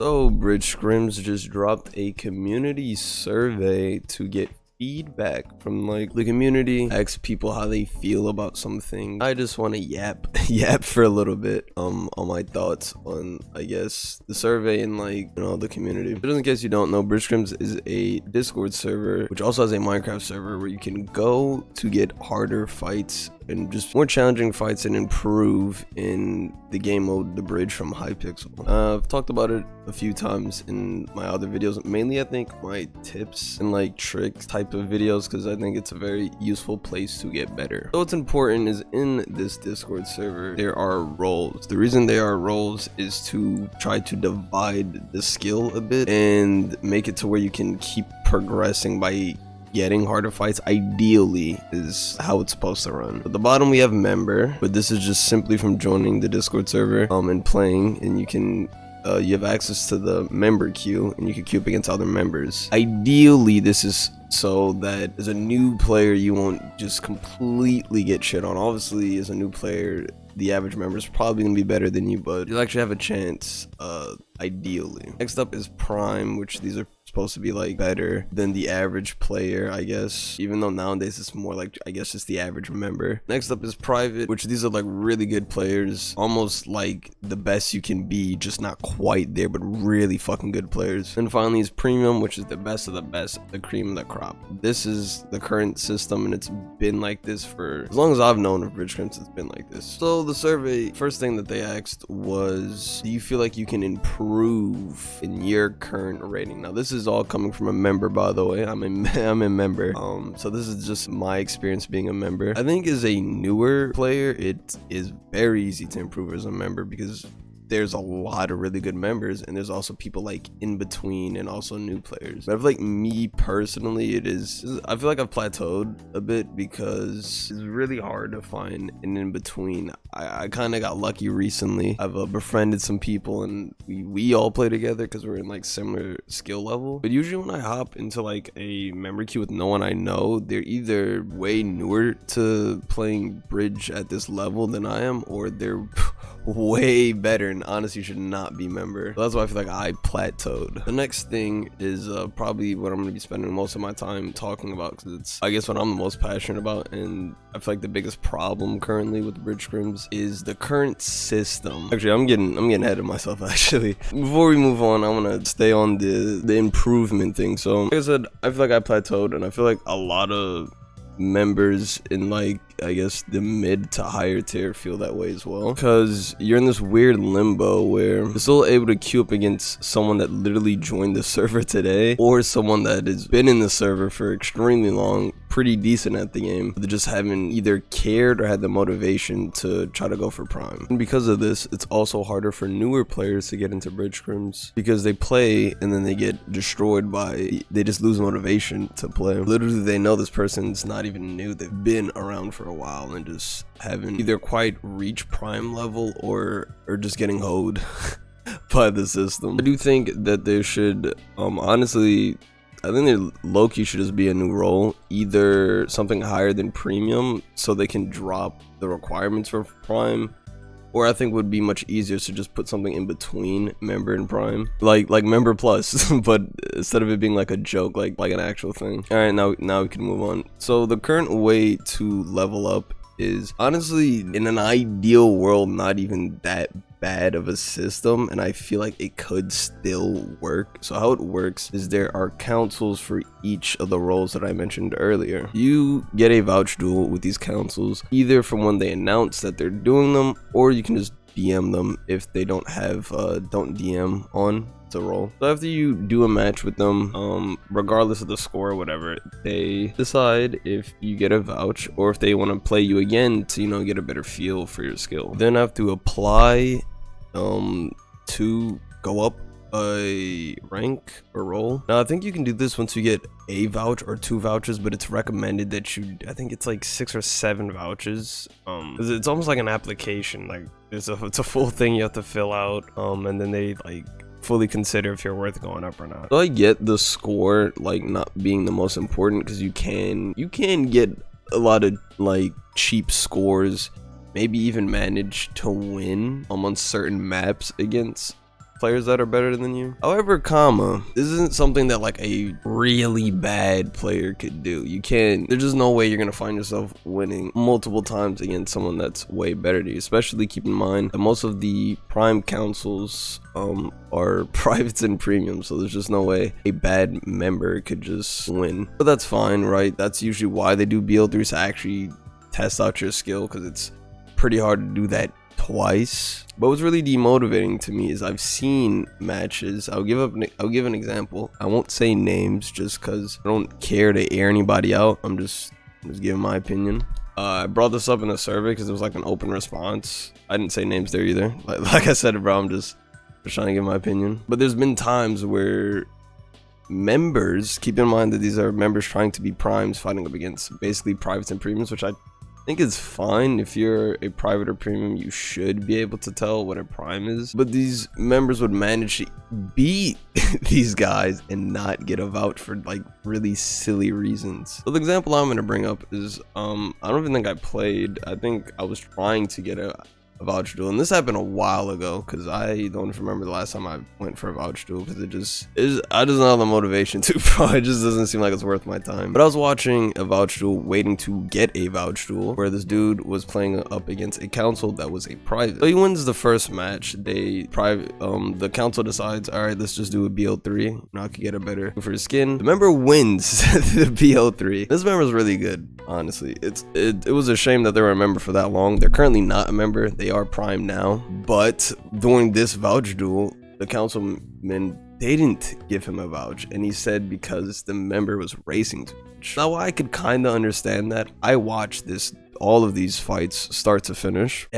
So Bridge Scrims just dropped a community survey to get feedback from like the community, ask people how they feel about something. I just want to yap for a little bit on my thoughts on, I guess, the survey and like, you know, the community. Just in case you don't know, Bridge Scrims is a Discord server which also has a Minecraft server where you can go to get harder fights and just more challenging fights and improve in the game mode The Bridge from Hypixel. I've talked about it a few times in my other videos, mainly I think my tips and like tricks type of videos, because I think it's a very useful place to get better. So what's important is in this Discord server there are roles. The reason they are roles is to try to divide the skill a bit and make it to where you can keep progressing by getting harder fights. Ideally is how it's supposed to run. At the bottom we have member, but this is just simply from joining the Discord server and playing, and you can you have access to the member queue and you can queue up against other members. Ideally this is so that as a new player you won't just completely get shit on. Obviously as a new player the average member is probably gonna be better than you, but you'll actually have a chance ideally. Next up is prime, which these are supposed to be like better than the average player, I guess, even though nowadays it's more like, I guess, just the average member. Next up is private, which these are like really good players, almost like the best you can be, just not quite there, but really fucking good players. And finally is premium, which is the best of the best, the cream of the crop. This is the current system and it's been like this for as long as I've known of Bridge Scrims. It's been like this. So the survey, first thing that they asked was, do you feel like you can improve in your current rating? Now this is all coming from a member, by the way. I'm a member, so this is just my experience being a member. I think as a newer player it is very easy to improve as a member because there's a lot of really good members and there's also people like in between and also new players. But I feel like me personally, I feel like I've plateaued a bit because it's really hard to find an in between. I kind of got lucky recently. I've befriended some people and we all play together because we're in like similar skill level. But usually when I hop into like a member queue with no one I know, they're either way newer to playing Bridge at this level than I am, or they're way better and honestly should not be member. So that's why I feel like I plateaued. The next thing is probably what I'm going to be spending most of my time talking about, because it's, I guess, what I'm the most passionate about, and I feel like the biggest problem currently with Bridge Scrims is the current system. Actually, I'm getting ahead of myself actually. Before we move on, I want to stay on the improvement thing. So like I said, I feel like I plateaued, and I feel like a lot of members in like, I guess, the mid to higher tier feel that way as well, because you're in this weird limbo where you're still able to queue up against someone that literally joined the server today, or someone that has been in the server for extremely long, pretty decent at the game, but they just haven't either cared or had the motivation to try to go for prime. And because of this, it's also harder for newer players to get into Bridge Scrims because they play and then they get destroyed they just lose motivation to play. Literally they know this person's not even new, they've been around for a while and just haven't either quite reached prime level or just getting hoed by the system. I do think that there should honestly, I think that low-key should just be a new role, either something higher than premium so they can drop the requirements for prime, or I think would be much easier to just put something in between member and prime, like member plus, but instead of it being like a joke, like an actual thing. All right, now we can move on. So the current way to level up is honestly, in an ideal world, not even that bad of a system, and I feel like it could still work. So how it works is there are councils for each of the roles that I mentioned earlier. You get a vouch duel with these councils, either from when they announce that they're doing them, or you can just DM them if they don't have don't DM on the role. So after you do a match with them, regardless of the score or whatever, they decide if you get a vouch or if they want to play you again to, you know, get a better feel for your skill. Then have to apply to go up a rank or role. Now I think you can do this once you get a vouch or 2 vouchers, but it's recommended that you, I think it's like 6 or 7 vouchers, it's almost like an application, like it's a full thing you have to fill out, and then they like fully consider if you're worth going up or not. So I get the score like not being the most important, because you can get a lot of like cheap scores, maybe even manage to win on certain maps against players that are better than you. However, this isn't something that like a really bad player could do. There's just no way you're gonna find yourself winning multiple times against someone that's way better than you. Especially keep in mind that most of the prime councils are privates and premium, so there's just no way a bad member could just win. But that's fine, right? That's usually why they do BL3s, to actually test out your skill, because it's pretty hard to do that twice. But what's really demotivating to me is I've seen matches. I'll give an example. I won't say names just because I don't care to air anybody out. I'm just giving my opinion. I brought this up in a survey because it was like an open response. I didn't say names there either. Like I said, bro, I'm just trying to give my opinion. But there's been times where members, keep in mind that these are members trying to be primes fighting up against basically privates and premiums, which I think it's fine. If you're a private or premium, you should be able to tell what a prime is. But these members would manage to beat these guys and not get a vouch for like really silly reasons. So the example I'm going to bring up is I don't even think I played. I think I was trying to get a vouch duel, and this happened a while ago because I don't even remember the last time I went for a vouch duel, because I just don't have the motivation to, bro. It just doesn't seem like it's worth my time. But I was watching a vouch duel, waiting to get a vouch duel, where this dude was playing up against a council that was a private. So he wins the first match. The council decides, all right, let's just do a BL3. Now I could get a better for his skin. The member wins the BL3. This member is really good, honestly. It was a shame that they were a member for that long. They're currently not a member. They are prime now, but during this vouch duel, the councilman, they didn't give him a vouch, and he said because the member was racing too much. Now I could kind of understand that. I watched all of these fights start to finish.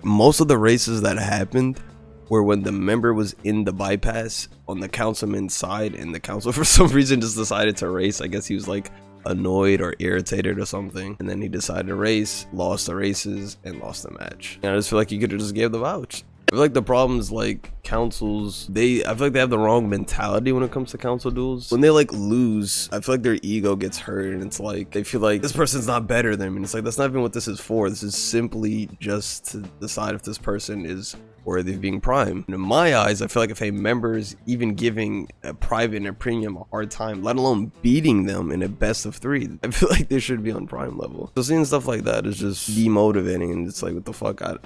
Most of the races that happened were when the member was in the bypass on the councilman's side, and the council for some reason just decided to race. I guess he was like annoyed or irritated or something, and then he decided to race, lost the races, and lost the match. And I just feel like he could have just gave the vouch. I feel like the problem is like councils, I feel like they have the wrong mentality when it comes to council duels. When they like lose, I feel like their ego gets hurt, and it's like they feel like this person's not better than me, and it's like that's not even what this is for. This is simply just to decide if this person is worthy of being prime. And in my eyes, I feel like if a member is even giving a private and a premium a hard time, let alone beating them in a best of 3, I feel like they should be on prime level. So seeing stuff like that is just demotivating, and it's like, what the fuck, I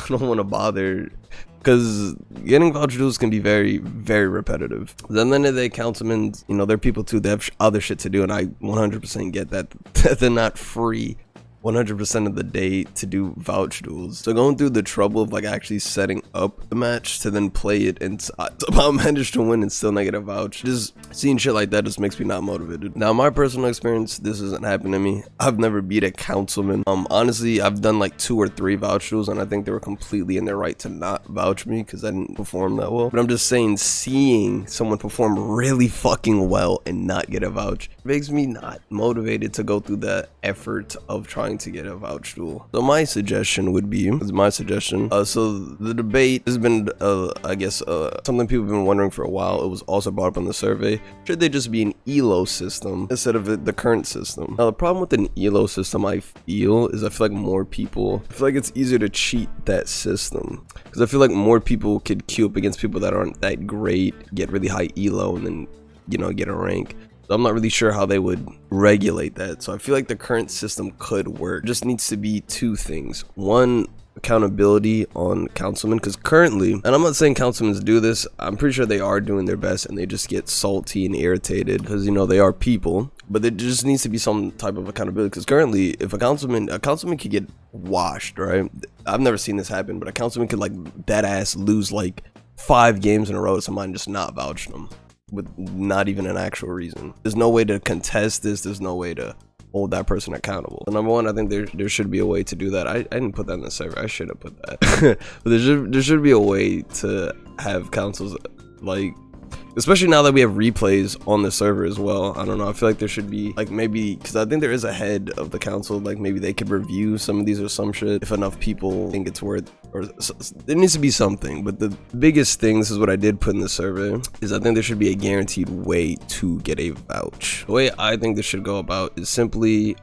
don't want to bother, because getting vouch duels can be very, very repetitive. Then the end of the day, councilmen, they're people too. They have other shit to do, and I 100% get that they're not free 100% of the day to do vouch duels. So going through the trouble of like actually setting up the match to then play it and somehow manage to win and still not get a vouch, just seeing shit like that just makes me not motivated. Now, my personal experience, this hasn't happened to me. I've never beat a councilman. Honestly, I've done like 2 or 3 vouch duels, and I think they were completely in their right to not vouch me because I didn't perform that well. But I'm just saying, seeing someone perform really fucking well and not get a vouch makes me not motivated to go through the effort of trying to get a vouch duel. So my suggestion would be, so the debate has been, I guess, something people have been wondering for a while. It was also brought up on the survey. Should they just be an ELO system instead of the current system? Now, the problem with an ELO system, I feel like more people, I feel like it's easier to cheat that system, because I feel like more people could queue up against people that aren't that great, get really high ELO, and then, get a rank. So I'm not really sure how they would regulate that. So I feel like the current system could work. It just needs to be 2 things. One, accountability on councilmen, because currently, and I'm not saying councilmen do this, I'm pretty sure they are doing their best, and they just get salty and irritated because they are people. But there just needs to be some type of accountability, because currently, if a councilman could get washed, right? I've never seen this happen, but a councilman could like dead ass lose like 5 games in a row to somebody just not vouch them with not even an actual reason. There's no way to contest this. There's no way to hold that person accountable. So number one, I think there should be a way to do that. I didn't put that in the server. I should have put that. But there should be a way to have councils, like, especially now that we have replays on the server as well. I don't know, I feel like there should be like, maybe, because I think there is a head of the council, like maybe they could review some of these or some shit if enough people think it's worth, or there needs to be something. But the biggest thing, this is what I did put in the survey, is I think there should be a guaranteed way to get a vouch. The way I think this should go about is simply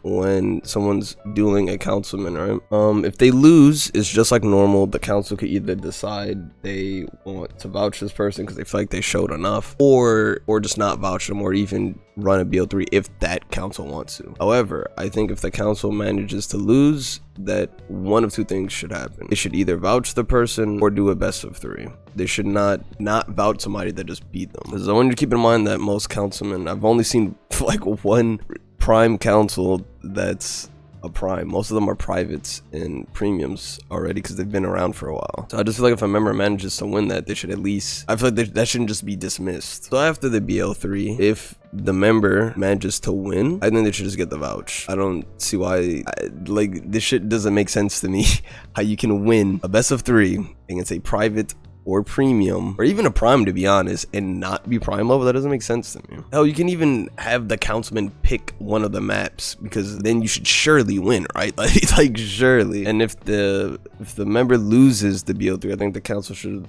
when someone's dueling a councilman, right? If they lose, it's just like normal. The council could either decide they want to vouch this person because they feel like they showed enough, or just not vouch them, or even run a BO3 if that council wants to. However, I think if the council manages to lose, that one of two things should happen. They should either vouch the person or do a best of 3. They should not vouch somebody that just beat them. Because I want you to keep in mind that most councilmen, I've only seen like one prime council that's a prime. Most of them are privates and premiums already because they've been around for a while. So I just feel like if a member manages to win that, they should at least, I feel like that shouldn't just be dismissed. So after the BO3, if the member manages to win, I think they should just get the vouch. I don't see why, like, this shit doesn't make sense to me. How you can win a best of 3 against a private or premium, or even a prime, to be honest, and not be prime level. That doesn't make sense to me. Hell, you can even have the councilman pick one of the maps, because then you should surely win, right? Like surely. And if the member loses the BO3, I think the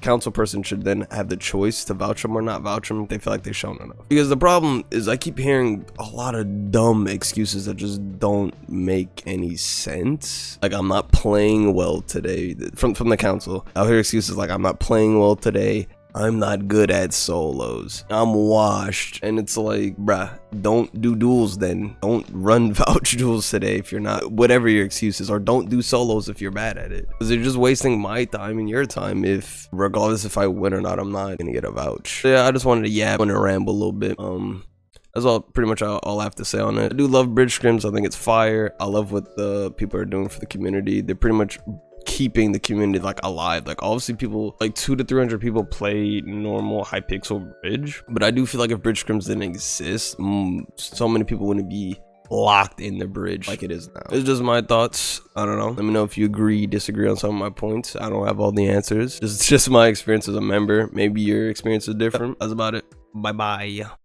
council person should then have the choice to vouch them or not vouch them if they feel like they've shown enough. Because the problem is I keep hearing a lot of dumb excuses that just don't make any sense. Like, I'm not playing well today from the council. I'll hear excuses like, I'm not playing well today, I'm not good at solos, I'm washed. And it's like, bruh, don't do duels then. Don't run vouch duels today if you're not, whatever your excuse is, or don't do solos if you're bad at it, because you're just wasting my time and your time. If regardless if I win or not, I'm not gonna get a vouch. So yeah, I just wanted to yap and ramble a little bit. That's all pretty much all I have to say on it. I do love Bridge Scrims. I think it's fire. I love what the people are doing for the community. They're pretty much keeping the community like alive. Like, obviously people, like 200 to 300 people play normal Hypixel Bridge, but I do feel like if Bridge Scrims didn't exist, so many people wouldn't be locked in the bridge like it is now. It's just my thoughts. I don't know. Let me know if you agree, disagree on some of my points. I don't have all the answers. It's just my experience as a member. Maybe your experience is different. That's about it. Bye bye.